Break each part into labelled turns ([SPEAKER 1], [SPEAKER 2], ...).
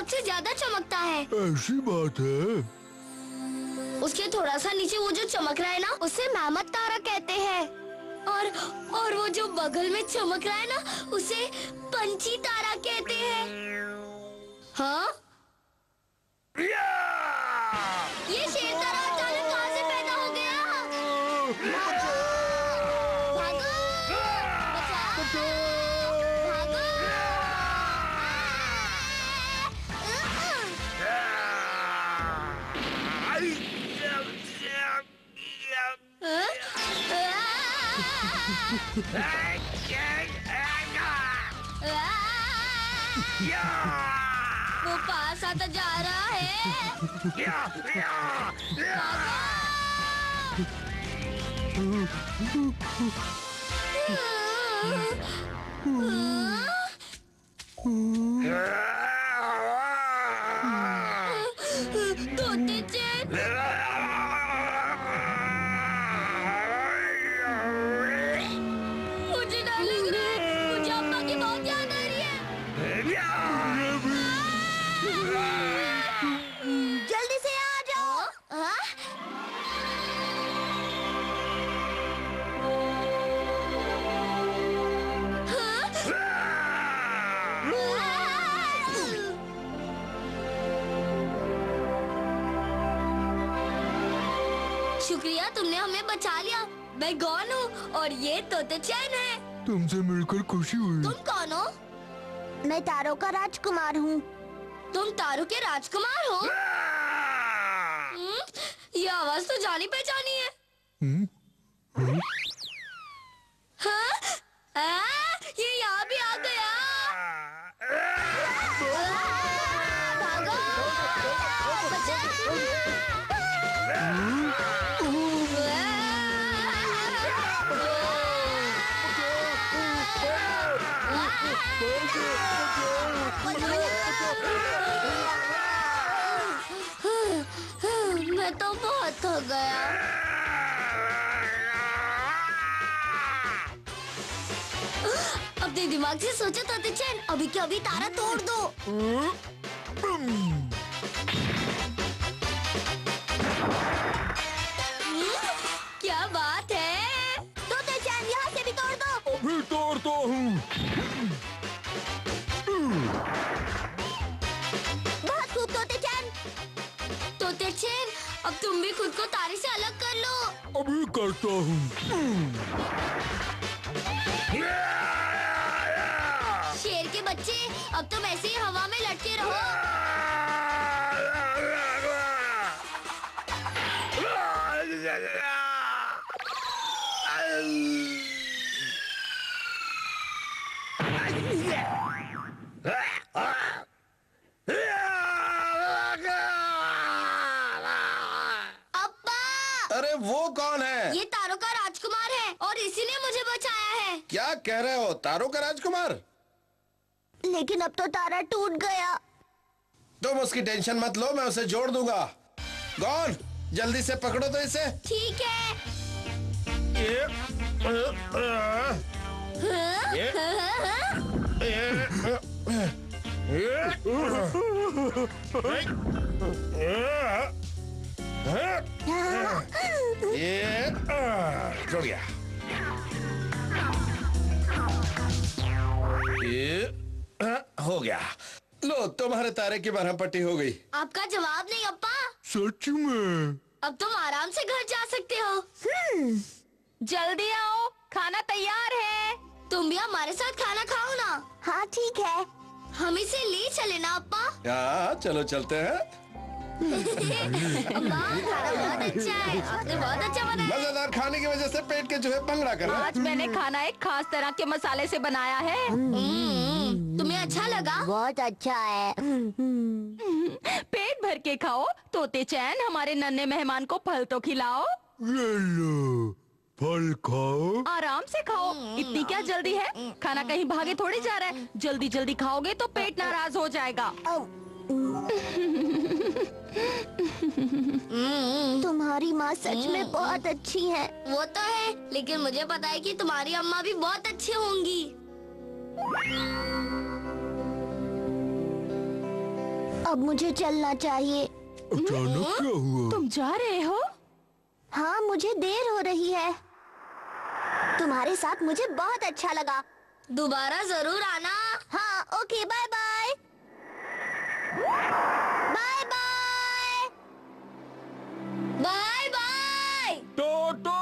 [SPEAKER 1] सबसे ज्यादा चमकता है।
[SPEAKER 2] ऐसी बात है।
[SPEAKER 1] उसके थोड़ा सा नीचे वो जो चमक रहा है ना, उसे मेहमत तारा कहते हैं। और वो जो बगल में चमक रहा है ना, उसे पंछी तारा कहते हैं। हाँ? ये शेर तारा अचानक कहाँ से पैदा हो गया? भागो! भागो! बचाओ! भागो! वो पास आता जा रहा है। तोते चैन, मुझे डर लग रहा है। मुझे अम्मा की बहुत याद आ रही है। जल्दी से आ जाओ। शुक्रिया, तुमने हमें बचा लिया। मैं गौन हूँ और ये तोते चैन है।
[SPEAKER 2] तुमसे मिलकर खुशी हुई।
[SPEAKER 1] तुम कौन हो?
[SPEAKER 3] मैं तारों का राजकुमार हूँ।
[SPEAKER 1] तुम तारों के राजकुमार हो? ये आवाज तो जानी पहचानी है। हाँ? ये यहाँ भी आ गया। भागो! बचाओ! मैं तो बहुत थक गया। अपने दिमाग से सोचो तोते चैन, अभी के अभी तारा तोड़ दो। क्या बात है? तोते चैन, यहाँ से भी तोड़ दो।
[SPEAKER 2] अभी तोड़ता हूँ।
[SPEAKER 3] बहुत खूब तोते चैन।
[SPEAKER 1] तोते चैन, अब तुम भी खुद को तारे से अलग कर लो।
[SPEAKER 2] अभी करता हूँ।
[SPEAKER 1] शेर के बच्चे, अब तुम ऐसे ही हवा में लटके रहो।
[SPEAKER 4] अरे वो कौन है?
[SPEAKER 1] ये तारों का राजकुमार है और इसी ने मुझे बचाया है।
[SPEAKER 4] क्या कह रहे हो? तारों का राजकुमार?
[SPEAKER 3] लेकिन अब तो तारा टूट गया।
[SPEAKER 4] तुम उसकी टेंशन मत लो, मैं उसे जोड़ दूंगा। कौन? जल्दी से पकड़ो तो इसे।
[SPEAKER 1] ठीक है।
[SPEAKER 4] जुड़ गया। हो गया। लो, तुम्हारे तारे की मरहम पट्टी हो गई।
[SPEAKER 1] आपका जवाब नहीं अप्पा।
[SPEAKER 2] सच में?
[SPEAKER 1] अब तुम आराम से घर जा सकते हो।
[SPEAKER 5] जल्दी आओ, खाना तैयार है।
[SPEAKER 1] तुम भी हमारे साथ खाना खाओ ना।
[SPEAKER 3] हाँ ठीक है।
[SPEAKER 1] हम इसे ले चले ना अप्पा।
[SPEAKER 4] हाँ, चलो चलते हैं।
[SPEAKER 1] अम्मा, खाना बहुत अच्छा है। आपने बहुत अच्छा बनाया।
[SPEAKER 4] मजेदार खाने की वजह से पेट के चूहे भंगड़ा कर रहे हैं।
[SPEAKER 5] आज मैंने खाना एक खास तरह के मसाले से बनाया है।
[SPEAKER 1] तुम्हें अच्छा लगा?
[SPEAKER 3] बहुत अच्छा है।
[SPEAKER 5] पेट भर के खाओ। तोते चैन, हमारे नन्हे मेहमान को फल तो खिलाओ।
[SPEAKER 2] ये लो, फल खाओ।
[SPEAKER 5] आराम से खाओ। इतनी क्या जल्दी है? खाना कहीं भागे थोड़ी जा रहा है। जल्दी जल्दी खाओगे तो पेट नाराज हो जाएगा।
[SPEAKER 3] तुम्हारी माँ सच में बहुत अच्छी है।
[SPEAKER 1] वो तो है, लेकिन मुझे पता है कि तुम्हारी अम्मा भी बहुत अच्छी होंगी।
[SPEAKER 3] अब मुझे चलना चाहिए।
[SPEAKER 2] अचानक क्या हुआ?
[SPEAKER 5] तुम जा रहे हो?
[SPEAKER 3] हाँ, मुझे देर हो रही है। तुम्हारे साथ मुझे बहुत अच्छा लगा।
[SPEAKER 1] दोबारा जरूर आना।
[SPEAKER 3] हाँ, okay, bye bye. Bye bye.
[SPEAKER 1] Bye bye.
[SPEAKER 2] Tata.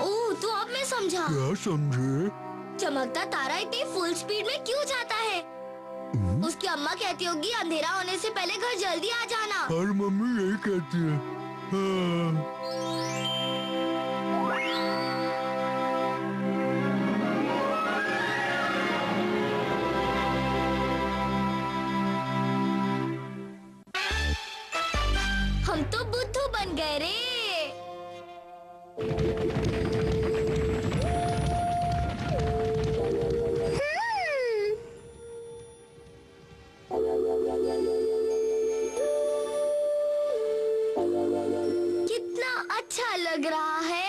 [SPEAKER 1] Oh, तो अब मैं समझा।
[SPEAKER 2] क्या समझे?
[SPEAKER 1] चमकता तारा इतनी फुल स्पीड में क्यों जाता है? उसकी अम्मा कहती होगी अंधेरा होने से पहले घर जल्दी आ जाना।
[SPEAKER 2] हर मम्मी यही कहती है। हाँ।
[SPEAKER 1] हम तो बुद्धू बन गए रे। कितना अच्छा लग रहा है।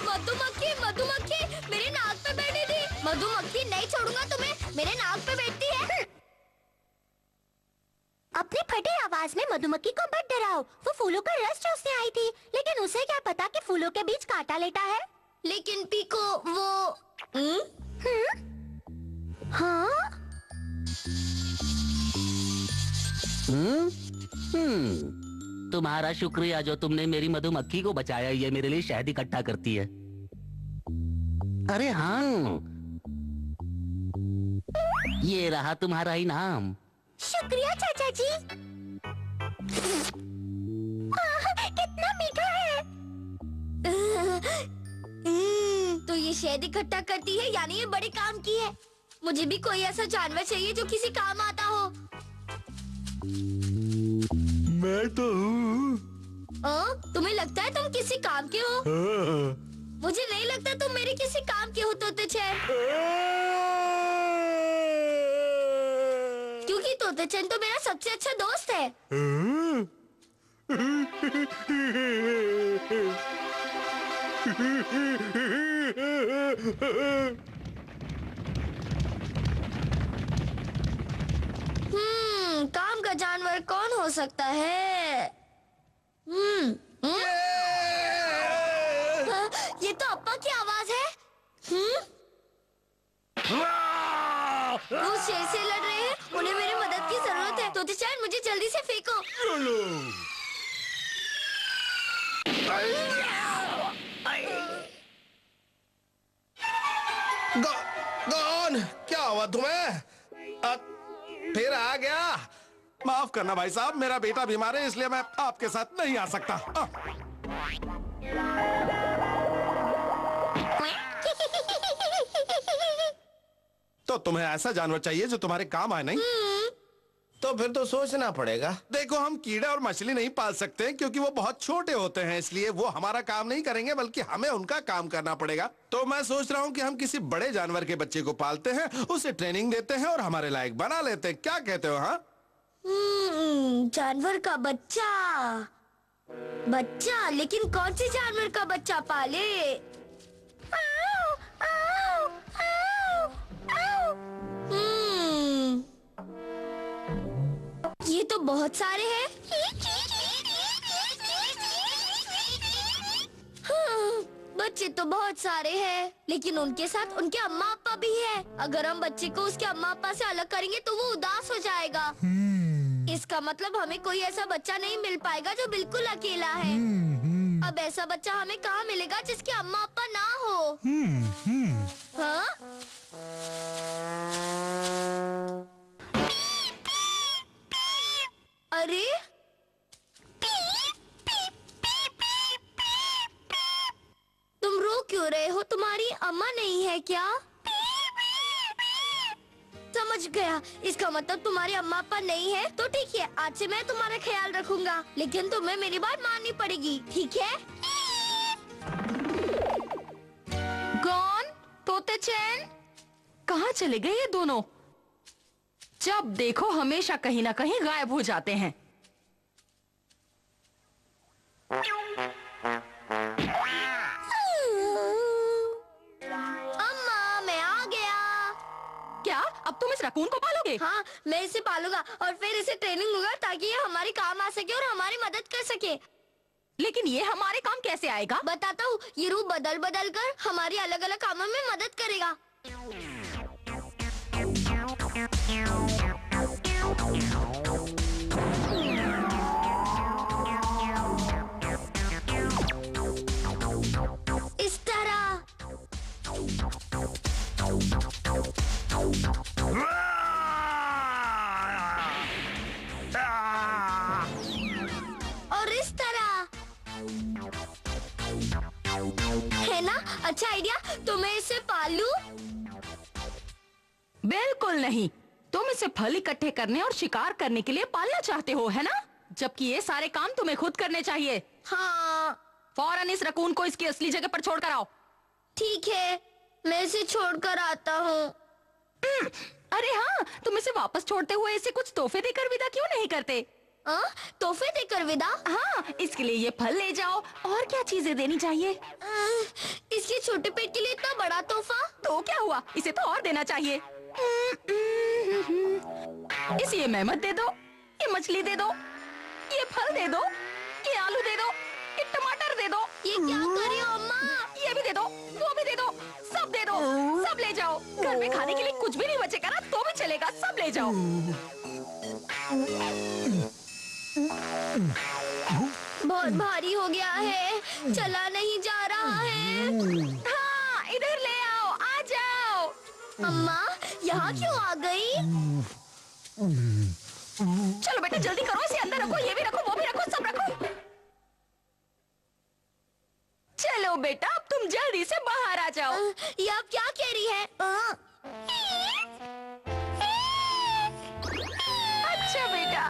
[SPEAKER 1] मधुमक्खी, मधुमक्खी मेरे नाक पे बैठी थी। मधुमक्खी, नहीं छोड़ूंगा तुम्हें। मेरे नाक पे बैठती है।
[SPEAKER 3] अपनी फटी आवाज में मधुमक्खी को मत डराओ। वो फूलों का रस चूसने आई थी, लेकिन उसे क्या पता कि फूलों के बीच कांटा लेटा है।
[SPEAKER 1] लेकिन पीको वो
[SPEAKER 3] हाँ?
[SPEAKER 6] तुम्हारा शुक्रिया जो तुमने मेरी मधुमक्खी को बचाया। ये मेरे लिए शहद इकट्ठा करती है। अरे हाँ, ये रहा तुम्हारा इनाम।
[SPEAKER 3] शुक्रिया चाचा जी। कितना मीठा है।
[SPEAKER 1] तो ये शहद इकट्ठा करती है, यानी ये बड़े काम की है। मुझे भी कोई ऐसा जानवर चाहिए जो किसी काम आता हो।
[SPEAKER 2] मैं तो हूँ।
[SPEAKER 1] तुम्हें लगता है तुम किसी काम के हो?
[SPEAKER 2] हाँ।
[SPEAKER 1] मुझे नहीं लगता तुम मेरे किसी काम के हो तोते चैन। क्योंकि तोते चैन तो मेरा सबसे अच्छा दोस्त है। काम का जानवर कौन हो सकता है? ये तो अप्पा की आवाज है। वो शेर से लड़ रहे हैं। उन्हें मेरी मदद की जरूरत है। तोते चैन, मुझे जल्दी से फेंको।
[SPEAKER 4] गॉन, क्या हुआ तुम्हें? फिर आ गया। माफ करना भाई साहब, मेरा बेटा बीमार है, इसलिए मैं आपके साथ नहीं आ सकता। तो तुम्हें ऐसा जानवर चाहिए जो तुम्हारे काम आए, नहीं?
[SPEAKER 7] तो फिर तो सोचना पड़ेगा।
[SPEAKER 4] देखो, हम कीड़े और मछली नहीं पाल सकते क्योंकि वो बहुत छोटे होते हैं, इसलिए वो हमारा काम नहीं करेंगे, बल्कि हमें उनका काम करना पड़ेगा। तो मैं सोच रहा हूँ कि हम किसी बड़े जानवर के बच्चे को पालते हैं, उसे ट्रेनिंग देते हैं और हमारे लायक बना लेते हैं। क्या कहते हो? हाँ,
[SPEAKER 1] जानवर का बच्चा। बच्चा, लेकिन कौन से जानवर का बच्चा पाले? ये तो बहुत सारे हैं। बच्चे तो बहुत सारे हैं, लेकिन उनके साथ उनके अम्मा अप्पा भी है। अगर हम बच्चे को उसके अम्मा अप्पा से अलग करेंगे तो वो उदास हो जाएगा। इसका मतलब हमें कोई ऐसा बच्चा नहीं मिल पाएगा जो बिल्कुल अकेला है। अब ऐसा बच्चा हमें कहाँ मिलेगा जिसके अम्मा अप्पा ना हो? हाँ? अरे, तुम रो क्यों रहे हो? तुम्हारी अम्मा नहीं है क्या? समझ गया, इसका मतलब तुम्हारे अम्मा अप्पा नहीं है। तो ठीक है, आज से मैं तुम्हारा ख्याल रखूंगा, लेकिन तुम्हें मेरी बात माननी पड़ेगी, ठीक है?
[SPEAKER 5] गॉन, तोते चैन, कहाँ चले गए ये दोनों? जब देखो हमेशा कहीं ना कहीं गायब हो जाते हैं।
[SPEAKER 1] अम्मा मैं आ गया।
[SPEAKER 5] क्या अब तुम इस रकून को पालोगे?
[SPEAKER 1] हाँ मैं इसे पालूंगा और फिर इसे ट्रेनिंग दूंगा ताकि ये हमारे काम आ सके और हमारी मदद कर सके।
[SPEAKER 5] लेकिन ये हमारे काम कैसे आएगा?
[SPEAKER 1] बताता हूँ, ये रूप बदल बदल कर हमारी अलग अलग कामों में मदद करेगा। इस तरह। और इस तरह। है ना अच्छा आइडिया? तो मैं इसे पालूं?
[SPEAKER 5] बिल्कुल नहीं, तुम इसे फल इकट्ठे करने और शिकार करने के लिए पालना चाहते हो, है ना? जबकि ये सारे काम तुम्हें खुद करने चाहिए।
[SPEAKER 1] हाँ
[SPEAKER 5] फौरन इस रकून को इसकी असली जगह पर छोड़कर आओ।
[SPEAKER 1] ठीक है, मैं इसे छोड़कर आता हूँ।
[SPEAKER 5] अरे हाँ, तुम इसे वापस छोड़ते हुए इसे कुछ तोहफे देकर विदा क्यों नहीं करते?
[SPEAKER 1] तोहफे देकर विदा?
[SPEAKER 5] हाँ, इसके लिए ये फल ले जाओ। और क्या चीजें देनी चाहिए?
[SPEAKER 1] इसके छोटे पेट के लिए इतना बड़ा तोहफा?
[SPEAKER 5] तो क्या हुआ, इसे तो और देना चाहिए। इसे ये मेहमत दे दो, ये मछली दे दो, ये फल दे दो, ये आलू दे दो, ये टमाटर दे दो।
[SPEAKER 1] ये क्या कर रही हो अम्मा?
[SPEAKER 5] ये भी दे दो, वो भी दे दो, सब दे दो, सब ले जाओ। घर में खाने के लिए कुछ भी नहीं बचेगा ना तो भी चलेगा, सब ले जाओ।
[SPEAKER 1] बहुत भारी हो गया है, चला नहीं जा रहा है।
[SPEAKER 5] हाँ, इधर ले आओ, आ जाओ।
[SPEAKER 1] अम्मा यहाँ क्यों आ गई?
[SPEAKER 5] चलो बेटा जल्दी करो, इसे अंदर रखो, ये भी रखो, वो भी रखो, सब रखो। चलो बेटा, अब तुम जल्दी से बाहर आ जाओ।
[SPEAKER 1] ये आप क्या कह रही है?
[SPEAKER 5] अच्छा बेटा,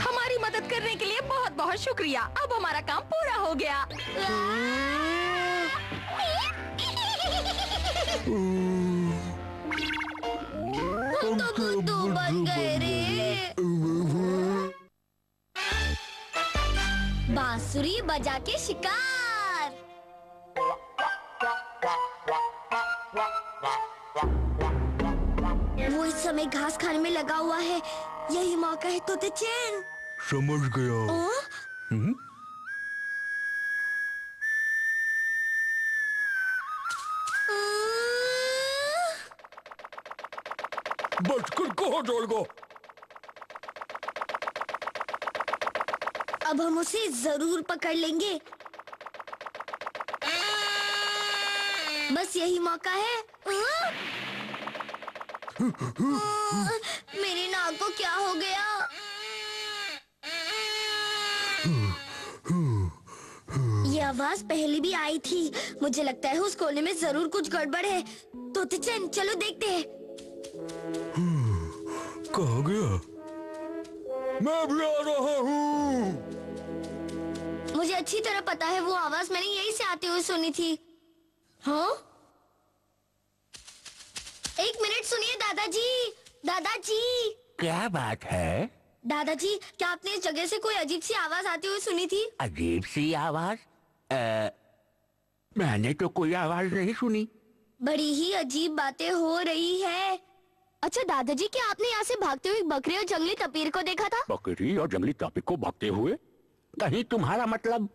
[SPEAKER 5] हमारी मदद करने के लिए बहुत बहुत शुक्रिया। अब हमारा काम पूरा हो गया।
[SPEAKER 1] हम तो बुद्धू बन गए रे। बांसुरी बजा के शिकार। वो इस समय घास खाने में लगा हुआ है, यही मौका है तोते चैन।
[SPEAKER 2] समझ गया। बचकर कहाँ जाएगा?
[SPEAKER 1] अब हम उसे जरूर पकड़ लेंगे। बस यही मौका है। मेरी नाक को क्या हो गया? ये आवाज पहले भी आई थी। मुझे लगता है उस कोने में जरूर कुछ गड़बड़ है। तोते चैन चलो देखते हैं।
[SPEAKER 2] कहाँ गया? मैं भी आ रहा हूँ।
[SPEAKER 1] मुझे अच्छी तरह पता है वो आवाज मैंने यहीं से आते हुए सुनी थी। हाँ? एक मिनट सुनिए दादाजी। दादाजी
[SPEAKER 6] क्या बात है?
[SPEAKER 1] दादाजी, क्या आपने इस जगह से कोई अजीब सी आवाज आती हुई सुनी थी?
[SPEAKER 6] अजीब सी आवाज? मैंने तो कोई आवाज नहीं सुनी।
[SPEAKER 1] बड़ी ही अजीब बातें हो रही है। अच्छा दादाजी, क्या आपने यहाँ से भागते हुए बकरी और जंगली तपीर को देखा था?
[SPEAKER 6] बकरी और जंगली तापिक को भागते हुए? कहीं तुम्हारा मतलब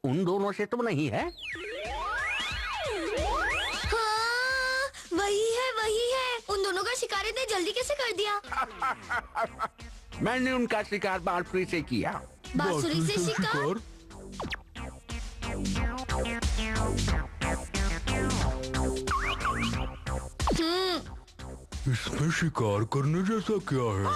[SPEAKER 6] उन दोनों से तो नहीं है?
[SPEAKER 1] हाँ, वही है। उन दोनों का शिकार इतने जल्दी कैसे कर दिया?
[SPEAKER 6] मैंने उनका शिकार बांसुरी से किया।
[SPEAKER 1] बांसुरी से शिकार?
[SPEAKER 2] इसमें शिकार करने जैसा क्या है?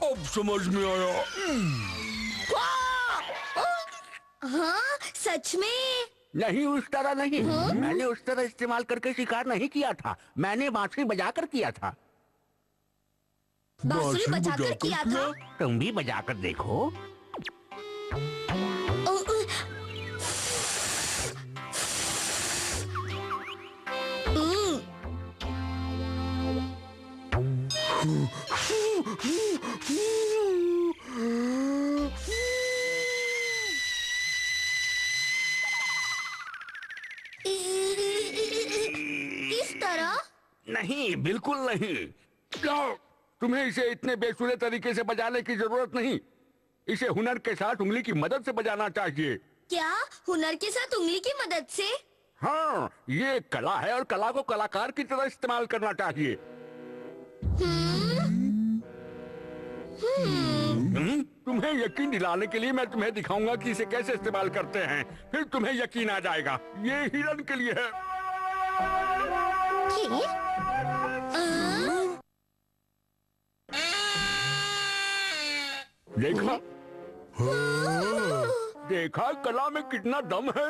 [SPEAKER 2] अब समझ में आया।
[SPEAKER 1] हाँ सच में?
[SPEAKER 6] नहीं, उस तरह नहीं। मैंने उस तरह इस्तेमाल करके शिकार नहीं किया था। मैंने बांसुरी बजाकर किया था।
[SPEAKER 1] बांसुरी बजाकर किया था?
[SPEAKER 6] तुम भी बजाकर देखो।
[SPEAKER 1] किस तरह?
[SPEAKER 2] नहीं, बिल्कुल नहीं। लो, तुम्हें इसे इतने बेसुरे तरीके से बजाने की जरूरत नहीं। इसे हुनर के साथ उंगली की मदद से बजाना चाहिए।
[SPEAKER 1] क्या हुनर के साथ उंगली की मदद से?
[SPEAKER 2] हाँ, ये एक कला है और कला को कलाकार की तरह इस्तेमाल करना चाहिए। तुम्हें यकीन दिलाने के लिए मैं तुम्हें दिखाऊंगा कि इसे कैसे इस्तेमाल करते हैं, फिर तुम्हें यकीन आ जाएगा। ये हिरन के लिए है। देखा? देखा कला में कितना दम है।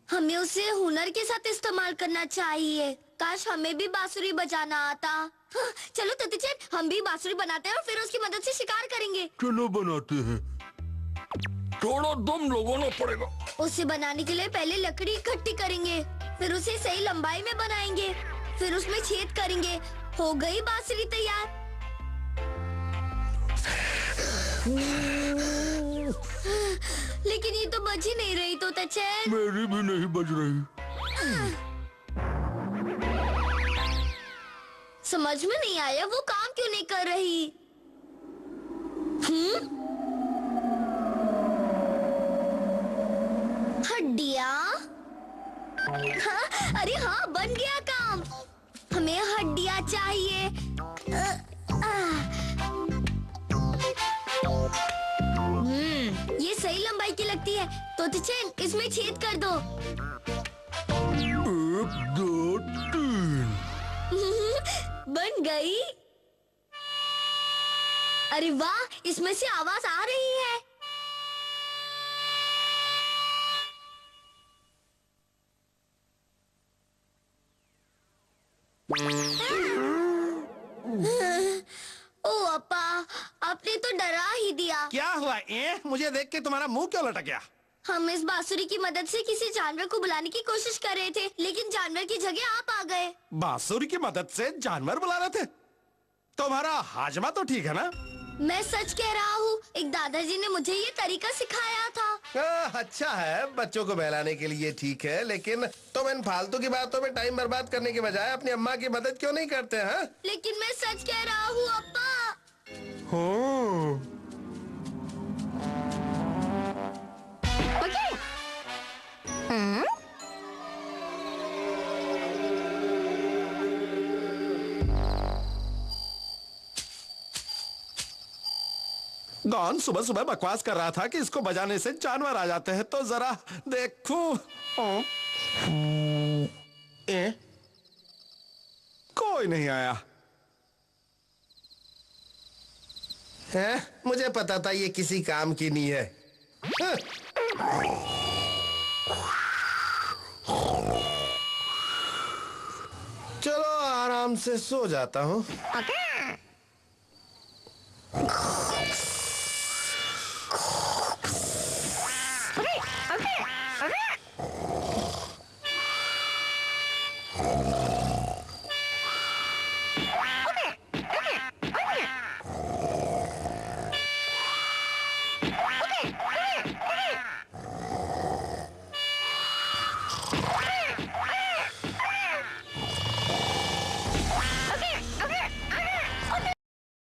[SPEAKER 1] हमें उसे हुनर के साथ इस्तेमाल करना चाहिए। काश हमें भी बांसुरी बजाना आता। हाँ, चलो ततीचन, हम भी बांसुरी बनाते हैं और फिर उसकी मदद से शिकार करेंगे।
[SPEAKER 2] चलो बनाते हैं। थोड़ा दम लगाना पड़ेगा।
[SPEAKER 1] उसे बनाने के लिए पहले लकड़ी इकट्ठी करेंगे, फिर उसे सही लंबाई में बनाएंगे, फिर उसमें छेद करेंगे। हो गई बांसुरी तैयार। लेकिन ये तो बज ही नहीं रही तो तचैन।
[SPEAKER 2] मेरी भी नहीं बज रही।
[SPEAKER 1] समझ में नहीं आया वो काम क्यों नहीं कर रही। हड्डियाँ? हाँ, अरे हाँ, बन गया काम। हमें हड्डियाँ चाहिए। ये सही लंबाई की लगती है। तो तिचैन, इसमें छेद कर दो।
[SPEAKER 2] 1, 2, 3।
[SPEAKER 1] बन गई। अरे वाह, इसमें से आवाज आ रही है। ओ अप्पा, आपने तो डरा ही दिया।
[SPEAKER 4] क्या हुआ? मुझे देख के तुम्हारा मुंह क्यों लटक गया?
[SPEAKER 1] हम इस बांसुरी की मदद से किसी जानवर को बुलाने की कोशिश कर रहे थे, लेकिन जानवर की जगह आप आ गए।
[SPEAKER 4] बांसुरी की मदद से जानवर बुला रहे थे? तुम्हारा हाजमा तो ठीक है ना?
[SPEAKER 1] मैं सच कह रहा हूँ, एक दादाजी ने मुझे ये तरीका सिखाया था।
[SPEAKER 7] अच्छा है, बच्चों को बहलाने के लिए ठीक है, लेकिन तुम इन फालतू की बातों में टाइम बर्बाद करने के बजाय अपनी अम्मा की मदद क्यों नहीं करते हैं?
[SPEAKER 1] लेकिन मैं सच कह रहा हूँ अप्पा।
[SPEAKER 4] गॉन सुबह सुबह बकवास कर रहा था कि इसको बजाने से जानवर आ जाते हैं, तो जरा देखूं। कोई नहीं आया।
[SPEAKER 7] मुझे पता था ये किसी काम की नहीं है। चलो आराम से सो जाता हूँ।
[SPEAKER 3] ओके।